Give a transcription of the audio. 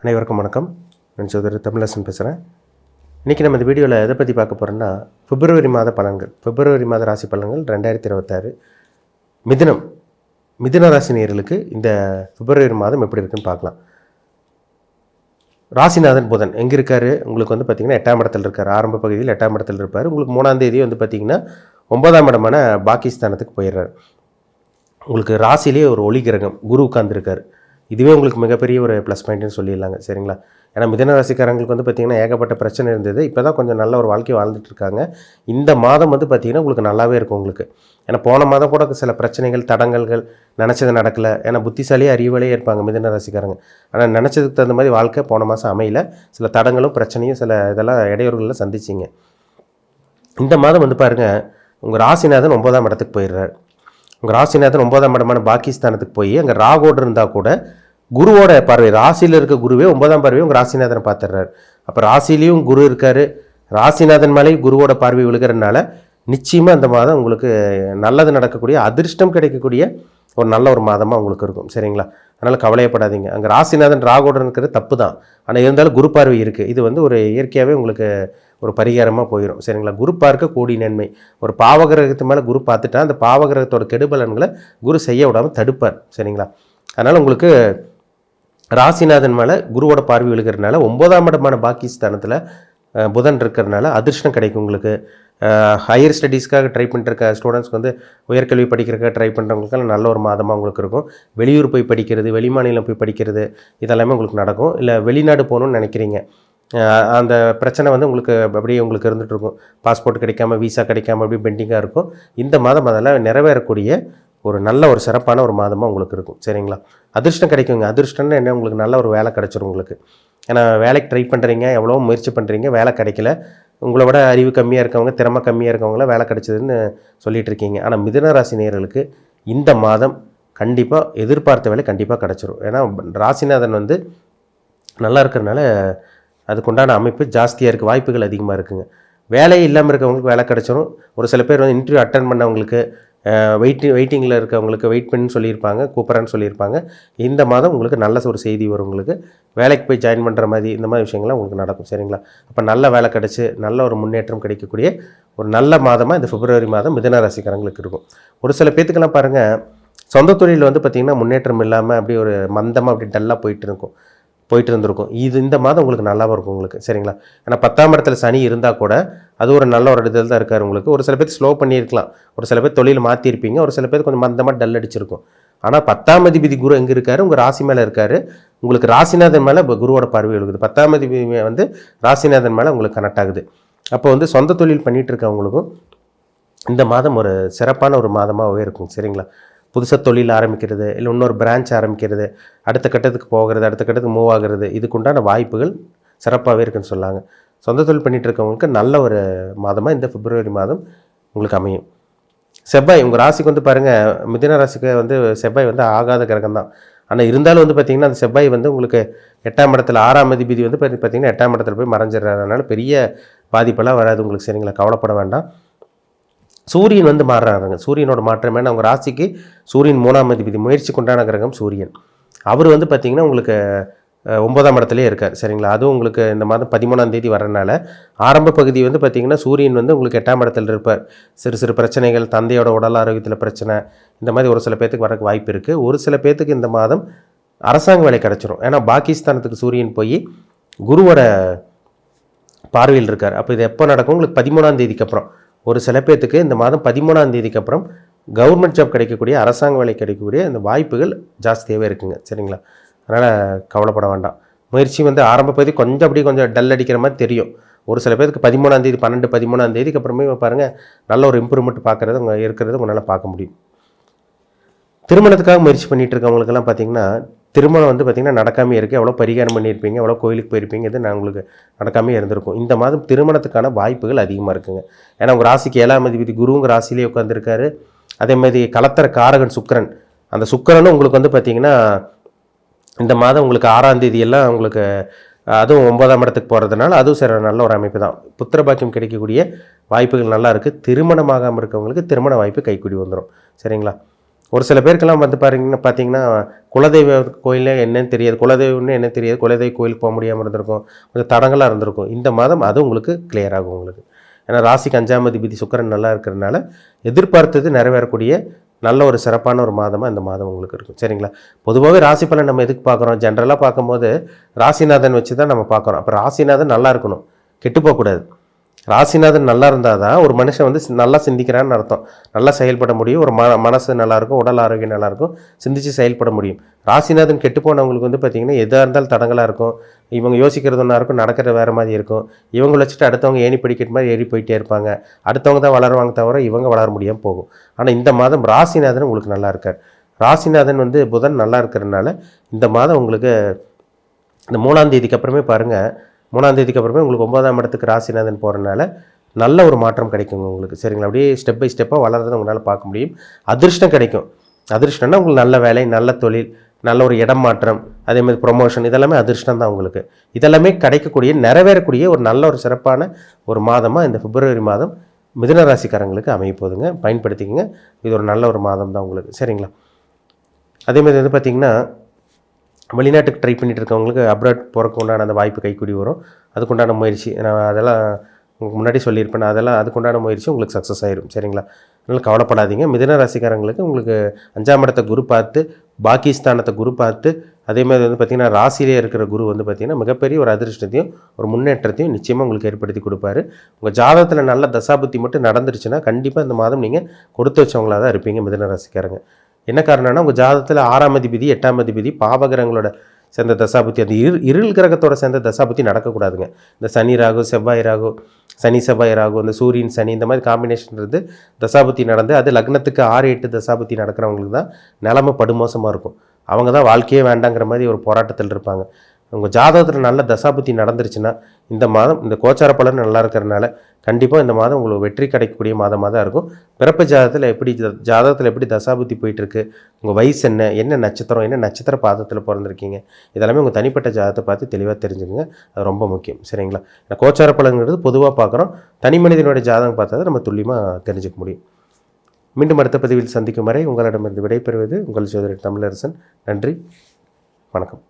அனைவருக்கும் வணக்கம். நான் சகோதரர் தமிழரசன் பேசுகிறேன். இன்றைக்கி நம்ம இந்த வீடியோவில் எதை பற்றி பார்க்க போகிறோம்னா, பிப்ரவரி மாத பலன்கள், பிப்ரவரி மாத ராசி பலன்கள் 2026 மிதுன ராசி நேயர்களுக்கு இந்த பிப்ரவரி மாதம் எப்படி இருக்குன்னு பார்க்கலாம். ராசிநாதன் புதன் எங்கே இருக்கார்? உங்களுக்கு வந்து பார்த்திங்கன்னா 8ஆம் இடத்துல இருக்கார். ஆரம்ப பகுதியில் 8ஆம் இடத்துல இருப்பார். உங்களுக்கு 3ஆம் தேதி வந்து பார்த்திங்கன்னா 9ஆம் இடமான பாகிஸ்தானத்துக்கு போயிடுறார். உங்களுக்கு ராசியிலே ஒரு ஒளி கிரகம் குரு உட்கார்ந்துருக்கார். இதுவே உங்களுக்கு மிகப்பெரிய ஒரு ப்ளஸ் பாயிண்ட்னு சொல்லிடலாங்க. சரிங்களா? ஏன்னா மிதுன ராசிக்காரங்களுக்கு வந்து பார்த்திங்கன்னா ஏகப்பட்ட பிரச்சனை இருந்தது. இப்போ தான் கொஞ்சம் நல்ல ஒரு வாழ்க்கை வாழ்ந்துட்டு இருக்காங்க. இந்த மாதம் வந்து பார்த்திங்கன்னா உங்களுக்கு நல்லாவே இருக்கும் உங்களுக்கு. ஏன்னா போன மாதம் கூட சில பிரச்சனைகள் தடங்கல்கள் நினச்சது நடக்கலை. ஏன்னா புத்திசாலியே அறிவாளியே இருப்பாங்க மிதுன ராசிக்காரங்க. ஆனால் நினச்சதுக்கு தகுந்த மாதிரி வாழ்க்கை போன மாதம் அமையல. சில தடங்களும் பிரச்சனையும் சில இதெல்லாம் இடையூறுகளில் சந்திச்சிங்க. இந்த மாதம் வந்து பாருங்கள், உங்கள் ராசிநாதன் 9ஆம் இடத்துக்கு போயிடுறார். உங்கள் ராசிநாதன் 9ஆம் இடமான பாகிஸ்தானத்துக்கு போய் அங்கே ராகோடு இருந்தால் கூட குருவோட பார்வை, ராசியில் இருக்க குருவே 9ஆம் பார்வையும் உங்கள் ராசிநாதனை பார்த்துடுறாரு. அப்போ ராசிலையும் குரு இருக்கார், ராசிநாதன் மேலே குருவோட பார்வை விழுகிறதுனால நிச்சயமாக அந்த மாதம் உங்களுக்கு நல்லது நடக்கக்கூடிய அதிர்ஷ்டம் கிடைக்கக்கூடிய ஒரு நல்ல ஒரு மாதமாக உங்களுக்கு இருக்கும். சரிங்களா? அதனால் கவலையப்படாதீங்க. அங்கே ராசிநாதன் ராகோடு இருக்கிறது தப்பு தான், ஆனால் இருந்தாலும் குரு பார்வை இருக்குது. இது வந்து ஒரு இயற்கையாகவே உங்களுக்கு ஒரு பரிகாரமாக போயிடும். சரிங்களா? குரு பார்க்க கோடி நன்மை. ஒரு பாவகிரகத்து மேலே குரு பார்த்துட்டா அந்த பாவகிரகத்தோட கெடுபலன்களை குரு செய்ய விடாமல் தடுப்பார். சரிங்களா? அதனால் உங்களுக்கு ராசிநாதன் மேலே குருவோட பார்வை விழுகிறதுனால 9ஆம் இடமான பாகிஸ்தானத்தில் புதன் இருக்கிறதுனால அதிர்ஷ்டம் கிடைக்கும் உங்களுக்கு. ஹையர் ஸ்டடீஸ்க்காக ட்ரை பண்ணிட்டுருக்க ஸ்டூடெண்ட்ஸ்க்கு வந்து உயர்கல்வி படிக்கிறதுக்காக ட்ரை பண்ணுறவங்களுக்கெல்லாம் நல்ல ஒரு மாதமாக உங்களுக்கு இருக்கும். வெளியூர் போய் படிக்கிறது, வெளிமாநிலம் போய் படிக்கிறது இதெல்லாமே உங்களுக்கு நடக்கும். இல்லை வெளிநாடு போகணுன்னு நினைக்கிறீங்க, அந்த பிரச்சனை வந்து உங்களுக்கு அப்படியே உங்களுக்கு இருந்துகிட்ருக்கும். பாஸ்போர்ட் கிடைக்காம, விசா கிடைக்காம அப்படியே பெண்டிங்காக இருக்கும். இந்த மாதம் அதெல்லாம் நிறைவேறக்கூடிய ஒரு நல்ல ஒரு சிறப்பான ஒரு மாதமாக உங்களுக்கு இருக்கும். சரிங்களா? அதிர்ஷ்டம் கிடைக்குங்க. அதிர்ஷ்டம்னு என்ன, உங்களுக்கு நல்ல ஒரு வேலை கிடைச்சிரும் உங்களுக்கு. ஏன்னா வேலைக்கு ட்ரை பண்ணுறீங்க, எவ்வளோ முயற்சி பண்ணுறீங்க, வேலை கிடைக்கல. உங்களை விட அறிவு கம்மியாக இருக்கவங்க, திறமை கம்மியாக இருக்கவங்கள வேலை கிடைச்சதுன்னு சொல்லிகிட்டு இருக்கீங்க. ஆனால் மிதுன ராசி நேயர்களுக்கு இந்த மாதம் கண்டிப்பாக எதிர்பார்த்த வேலை கண்டிப்பாக கிடச்சிரும். ஏன்னா ராசிநாதன் வந்து நல்லா இருக்கிறதுனால அதுக்குண்டான அமைப்பு ஜாஸ்தியாக இருக்குது, வாய்ப்புகள் அதிகமாக இருக்குங்க. வேலையே இல்லாமல் இருக்கவங்களுக்கு வேலை கிடச்சிரும். ஒரு சில பேர் வந்து இன்டர்வியூ அட்டன் பண்ணவங்களுக்கு வெயிட்டிங்கில் இருக்கவங்களுக்கு வெயிட் பண்ணி சொல்லியிருப்பாங்க, கூப்பிட்றேன்னு சொல்லியிருப்பாங்க. இந்த மாதம் உங்களுக்கு நல்ல ஒரு செய்தி வரும். உங்களுக்கு வேலைக்கு போய் ஜாயின் பண்ணுற மாதிரி இந்த மாதிரி விஷயங்கள்லாம் உங்களுக்கு நடக்கும். சரிங்களா? அப்போ நல்ல வேலை கிடச்சி நல்ல ஒரு முன்னேற்றம் கிடைக்கக்கூடிய ஒரு நல்ல மாதமாக இந்த பிப்ரவரி மாதம் மிதுன ராசிக்காரங்களுக்கு இருக்கும். ஒரு சில பேத்துக்கெல்லாம் பாருங்கள், சொந்த தொழில் வந்து பார்த்திங்கன்னா முன்னேற்றம் இல்லாமல் அப்படி ஒரு மந்தமாக அப்படி டல்லாக போயிட்டு இருந்திருக்கும். இந்த மாதம் உங்களுக்கு நல்லாவும் இருக்கும் உங்களுக்கு. சரிங்களா? ஏன்னா 10ஆம் இடத்துல சனி இருந்தால் கூட அது ஒரு நல்ல ஒரு இடத்துல தான் இருக்கார் உங்களுக்கு. ஒரு சில பேர் ஸ்லோ பண்ணியிருக்கலாம், ஒரு சில பேர் தொழில் மாற்றிருப்பீங்க, ஒரு சில பேர் கொஞ்சம் மந்தமாக டல் அடிச்சிருக்கும். ஆனால் 10ஆம் அதிபதி குரு எங்கே இருக்கார்? உங்கள் ராசி மேலே இருக்கார். உங்களுக்கு ராசிநாதன் மேலே குருவோட பார்வை எழுகுது. 10ஆம் அதிபதி வந்து ராசிநாதன் மேலே உங்களுக்கு கனெக்ட் ஆகுது. அப்போ வந்து சொந்த தொழில் பண்ணிகிட்டு இருக்கவங்களுக்கும் இந்த மாதம் ஒரு சிறப்பான ஒரு மாதமாகவே இருக்கும். சரிங்களா? புதுசாக தொழில் ஆரம்பிக்கிறது, இல்லை இன்னொரு பிரான்ச் ஆரம்பிக்கிறது, அடுத்த கட்டத்துக்கு போகிறது, அடுத்த கட்டத்துக்கு மூவ் ஆகிறது, இதுக்குண்டான வாய்ப்புகள் சிறப்பாகவே இருக்குன்னு சொல்லாங்க. சொந்த தொழில் பண்ணிகிட்டு இருக்கவங்களுக்கு நல்ல ஒரு மாதமாக இந்த பிப்ரவரி மாதம் உங்களுக்கு அமையும். செவ்வாய் உங்கள் ராசிக்கு வந்து பாருங்கள், மிதுன ராசிக்கு வந்து செவ்வாய் வந்து ஆகாத கிரகம் தான். ஆனால் இருந்தாலும் வந்து பார்த்திங்கன்னா அந்த செவ்வாய் வந்து உங்களுக்கு 8ஆம் இடத்துல 6ஆம் அதிபதி வந்து பார்த்திங்கன்னா 8ஆம் இடத்துல போய் மறைஞ்சிடறதுனால பெரிய பாதிப்பெல்லாம் வராது உங்களுக்கு. சரிங்களா? கவலைப்பட வேண்டாம். சூரியன் வந்து மாறுறாருங்க. சூரியனோட மாற்றமே அவங்க ராசிக்கு சூரியன் 3ஆம் அதிபதி, முயற்சிக்கு உண்டான கிரகம் சூரியன். அவர் வந்து பார்த்திங்கன்னா உங்களுக்கு 9ஆம் இடத்துலேயே இருக்கார். சரிங்களா? அதுவும் உங்களுக்கு இந்த மாதம் 13ஆம் தேதி வரனால ஆரம்ப பகுதி வந்து பார்த்திங்கன்னா சூரியன் வந்து உங்களுக்கு 8ஆம் இடத்துல இருப்பார். சிறு பிரச்சனைகள், தந்தையோட உடல் ஆரோக்கியத்தில் பிரச்சனை, இந்த மாதிரி ஒரு சில பேர்த்துக்கு வரக்கு வாய்ப்பு இருக்குது. ஒரு சில பேர்த்துக்கு இந்த மாதம் அரசாங்க வேலை கிடச்சிரும். ஏன்னா பாகிஸ்தானத்துக்கு சூரியன் போய் குருவோட பார்வையில் இருக்கார். அப்போ இது எப்போ நடக்கும்? உங்களுக்கு 13ஆம் தேதிக்கு அப்புறம். ஒரு சில பேர்த்துக்கு இந்த மாதம் 13ஆம் தேதிக்கு அப்புறம் கவர்மெண்ட் ஜாப் கிடைக்கக்கூடிய, அரசாங்க வேலை கிடைக்கக்கூடிய இந்த வாய்ப்புகள் ஜாஸ்தியாகவே இருக்குங்க. சரிங்களா? அதனால் கவலைப்பட வேண்டாம். முயற்சி வந்து ஆரம்ப பகுதி கொஞ்சம் டல் அடிக்கிற மாதிரி தெரியும். ஒரு சில பேருக்கு 13ஆம் தேதி 13ஆம் தேதிக்கு அப்புறமே பாருங்கள் நல்ல ஒரு இம்ப்ரூவ்மெண்ட் பார்க்குறது உங்களால் பார்க்க முடியும். திருமணத்துக்காக முயற்சி பண்ணிகிட்டு இருக்கவங்களுக்கெல்லாம் பார்த்திங்கன்னா திருமணம் வந்து பார்த்திங்கன்னா நடக்காமே இருக்குது. எவ்வளோ பரிகாரம் பண்ணியிருப்பீங்க, எவ்வளோ கோயிலுக்கு போயிருப்பீங்க, இது நான் உங்களுக்கு நடக்காமே இருந்திருக்கும். இந்த மாதம் திருமணத்துக்கான வாய்ப்புகள் அதிகமாக இருக்குங்க. ஏன்னா உங்கள் ராசிக்கு 7ஆம் அதிபதி குரு உங்கள் ராசியிலே உட்காந்துருக்காரு. அதேமாதிரி கலத்தர காரகன் சுக்கிரன், அந்த சுக்கிரனும் உங்களுக்கு வந்து பார்த்திங்கன்னா இந்த மாதம் உங்களுக்கு 6ஆம் தேதியெல்லாம் உங்களுக்கு அதுவும் 9ஆம் இடத்துக்கு போகிறதுனால அதுவும் நல்ல ஒரு அமைப்பு தான். புத்திர பாக்கியம் கிடைக்கக்கூடிய வாய்ப்புகள் நல்லா இருக்குது. திருமணமாகாமல் இருக்கவங்களுக்கு திருமண வாய்ப்பு கைக்கூடி வந்துடும். சரிங்களா? ஒரு சில பேருக்கெல்லாம் வந்து பார்த்தீங்கன்னா குலதெய்வ கோயிலில் என்னன்னு தெரியாது, குலதெய்வம்னு என்ன தெரியாது, குலதெய்வ கோயிலுக்கு போக முடியாமல் இருந்திருக்கும், கொஞ்சம் தடங்களாக இருந்திருக்கும். இந்த மாதம் அது உங்களுக்கு கிளியர் ஆகும் உங்களுக்கு. ஏன்னா ராசிக்கு 5ஆம் அதிபதி சுக்கிரன் நல்லா இருக்கிறதுனால எதிர்பார்த்தது நிறைவேறக்கூடிய நல்ல ஒரு சிறப்பான ஒரு மாதமாக இந்த மாதம் உங்களுக்கு இருக்கும். சரிங்களா? பொதுவாகவே ராசி பலன் நம்ம எதுக்கு பார்க்குறோம்? ஜென்ரலாக பார்க்கும்போது ராசிநாதன் வச்சு தான் நம்ம பார்க்குறோம். அப்போ ராசிநாதன் நல்லா இருக்கணும், கெட்டு போகக்கூடாது. ராசிநாதன் நல்லா இருந்தால் தான் ஒரு மனுஷன் வந்து நல்லா சிந்திக்கிறான்னு அர்த்தம். நல்லா செயல்பட முடியும், ஒரு மனசு நல்லாயிருக்கும், உடல் ஆரோக்கியம் நல்லாயிருக்கும், சிந்தித்து செயல்பட முடியும். ராசிநாதன் கெட்டு போனவங்களுக்கு வந்து பார்த்திங்கன்னா எதாக இருந்தாலும் தடங்களாக இருக்கும், இவங்க யோசிக்கிறது ஒன்றா இருக்கும், நடக்கிறது வேறு மாதிரி இருக்கும். இவங்க வச்சுட்டு அடுத்தவங்க ஏணி படிக்கட்டு மாதிரி ஏறி போயிட்டே இருப்பாங்க. அடுத்தவங்க தான் வளருவாங்க தவிர இவங்க வளர முடியாமல் போகும். ஆனால் இந்த மாதம் ராசிநாதன் உங்களுக்கு நல்லா இருக்கார். ராசிநாதன் வந்து புதன் நல்லா இருக்கிறதுனால இந்த மாதம் உங்களுக்கு இந்த 3ஆம் தேதிக்கு அப்புறமே பாருங்கள், 3ஆம் தேதிக்கு அப்புறமே உங்களுக்கு 9ஆம் இடத்துக்கு ராசிநாதன் போகிறனால நல்ல ஒரு மாற்றம் கிடைக்குங்க உங்களுக்கு. சரிங்களா? அப்படியே ஸ்டெப் பை ஸ்டெப்பாக வளர்றதை உங்களால் பார்க்க முடியும். அதிர்ஷ்டம் கிடைக்கும். அதிர்ஷ்டம்னா உங்களுக்கு நல்ல வேலை, நல்ல தொழில், நல்ல ஒரு இடம் மாற்றம், அதேமாதிரி ப்ரொமோஷன், இதெல்லாமே அதிர்ஷ்டம் தான் உங்களுக்கு. இதெல்லாமே கிடைக்கக்கூடிய நிறைவேறக்கூடிய ஒரு நல்ல ஒரு சிறப்பான ஒரு மாதமாக இந்த பிப்ரவரி மாதம் மிதுன ராசிக்காரங்களுக்கு அமைய போகுதுங்க. பயன்படுத்திக்கங்க. இது ஒரு நல்ல ஒரு மாதம் தான் உங்களுக்கு. சரிங்களா? அதேமாதிரி வந்து பார்த்திங்கன்னா வெளிநாட்டுக்கு ட்ரை பண்ணிட்டு இருக்கவங்களுக்கு அப்ராட் போகிறக்கு உண்டான அந்த வாய்ப்பு கைக்கூடி வரும். அதுக்குண்டான முயற்சி நான் அதெல்லாம் உங்களுக்கு முன்னாடி சொல்லியிருப்பேன். அதெல்லாம் அதுக்குண்டான முயற்சி உங்களுக்கு சக்ஸஸ் ஆயிடும். சரிங்களா? அதனால் கவலைப்படாதீங்க. மிதுன ராசிக்காரங்களுக்கு உங்களுக்கு 5ஆம் இடத்தை குரு பார்த்து, பாகிஸ்தானத்தை குரு பார்த்து, அதேமாதிரி வந்து பார்த்திங்கன்னா ராசியிலே இருக்கிற குரு வந்து பார்த்திங்கன்னா மிகப்பெரிய ஒரு அதிர்ஷ்டத்தையும் ஒரு முன்னேற்றத்தையும் நிச்சயமாக உங்களுக்கு ஏற்படுத்தி கொடுப்பாரு. உங்கள் ஜாதகத்தில் நல்ல தசாபுத்தி மட்டும் நடந்துருச்சுன்னா கண்டிப்பாக இந்த மாதம் நீங்கள் கொடுத்து வச்சவங்களாக தான் இருப்பீங்க மிதுன ராசிக்காரங்க. என்ன காரணம்னா உங்கள் ஜாதகத்தில் 6ஆம் அதிபதி 8ஆம் அதிபதி பாவகிரகங்களோட சேர்ந்த தசாபுத்தி, அந்த இருள் கிரகத்தோட சேர்ந்த தசாபுத்தி நடக்கக்கூடாதுங்க. இந்த சனி ராகு, செவ்வாய் ராகு, சனி செவ்வாய் ராகு, இந்த சூரியன் சனி, இந்த மாதிரி காம்பினேஷன்றது தசாபுத்தி நடந்து அது லக்னத்துக்கு 6, 8 தசாபுத்தி நடக்கிறவங்களுக்கு தான் நிலைமை படுமோசமாக இருக்கும். அவங்க தான் வாழ்க்கையே வேண்டாங்கிற மாதிரி ஒரு போராட்டத்தில் இருப்பாங்க. உங்கள் ஜாதகத்தில் நல்ல தசாபுத்தி நடந்துருச்சுன்னா இந்த மாதம் இந்த கோச்சார பலன் நல்லா இருக்கிறனால கண்டிப்பாக இந்த மாதம் உங்களுக்கு வெற்றி கிடைக்கக்கூடிய மாதமாக தான் இருக்கும். பிறப்பு ஜாதகத்தில் எப்படி தசாபுத்தி போயிட்டுருக்கு, உங்கள் வயசு என்ன, என்ன நட்சத்திரம், என்ன நட்சத்திர பாதத்தில் பிறந்திருக்கீங்க, இதெல்லாமே உங்கள் தனிப்பட்ட ஜாதகத்தை பார்த்து தெளிவாக தெரிஞ்சுக்கங்க. அது ரொம்ப முக்கியம். சரிங்களா? கோச்சார பலன்கிறது பொதுவாக பார்க்குறோம், தனி மனிதனுடைய ஜாதகம் பார்த்தா தான் நம்ம துல்லியமாக தெரிஞ்சுக்க முடியும். மீண்டும் அடுத்த பதிவில் சந்திக்கும் வரை உங்களிடமிருந்து விடைபெறுவது உங்கள் ஜோதிடர் தமிழரசன். நன்றி, வணக்கம்.